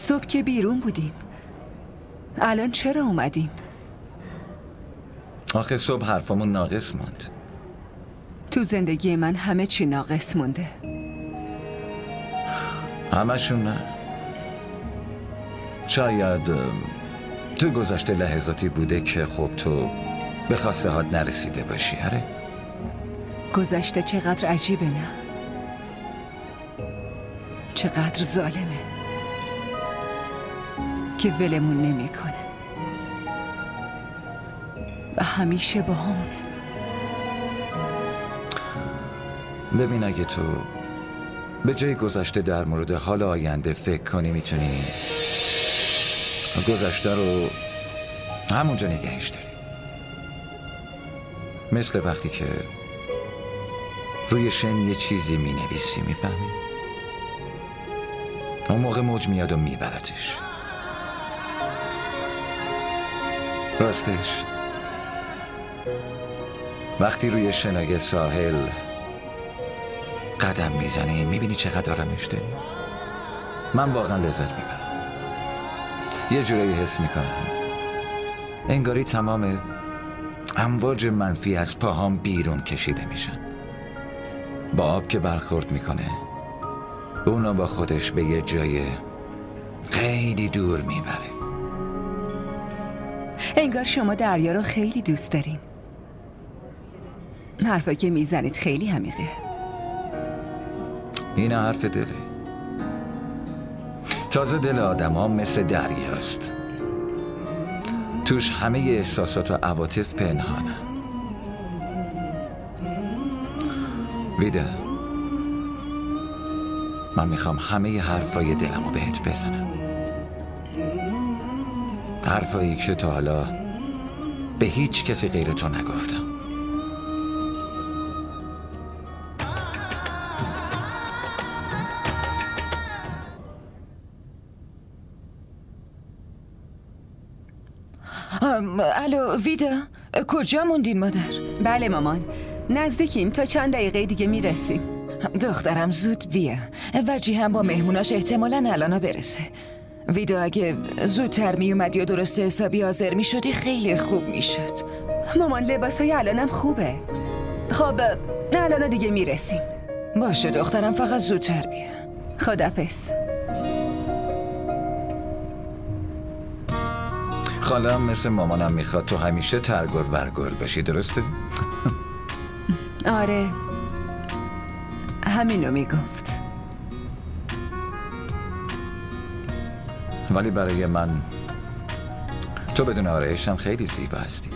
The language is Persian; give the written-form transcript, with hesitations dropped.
صبح که بیرون بودیم. الان چرا اومدیم؟ آخه صبح حرفمون ناقص موند. تو زندگی من همه چی ناقص مونده. همشون نه. شاید تو گذشته لحظاتی بوده که خب تو به خواسته هات نرسیده باشی. آره گذشته چقدر عجیبه، نه؟ چقدر ظالمه که ولمون نمیکنه و همیشه با همونه. ببین، اگه تو به جای گذشته در مورد حال آینده فکر کنی، میتونی گذشته رو همونجا نگهش داری. مثل وقتی که روی شن یه چیزی مینویسی، میفهمی؟ اون موقع موج میاد و میبرتش. راستش وقتی روی شنای ساحل قدم میزنی میبینی چقدر آرامش داری. من واقعا لذت میبرم. یه جورایی حس میکنم انگاری تمام امواج منفی از پاهام بیرون کشیده میشن. با آب که برخورد میکنه اونو با خودش به یه جای خیلی دور میبره. انگار شما دریا رو خیلی دوست دارین. حرفا که میزنید خیلی عمیقه. این حرف دله. تازه دل آدم ها مثل دریاست. توش همه احساسات و عواطف پنهانه. ویده، من میخوام همه حرفای دلمو بهت بزنم. حرفایی که تا حالا به هیچ کسی غیر تو نگفتم. الو ویدا، کجا موندین مادر؟ بله مامان، نزدیکیم. تا چند دقیقه دیگه میرسیم. دخترم زود بیا. وجی هم با مهموناش احتمالاً الانا برسه. ویدا اگه زودتر میومدی و درست حسابی حاضر میشدی خیلی خوب میشد. مامان لباسای الانم خوبه. خب الانا دیگه میرسیم. باشه دخترم، فقط زودتر بیا. خدافظ. خالم مثل مامانم میخواد تو همیشه ترگل ورگل بشی، درسته؟ آره، همینو میگفت. ولی برای من تو بدون آرایشم خیلی زیبا هستی.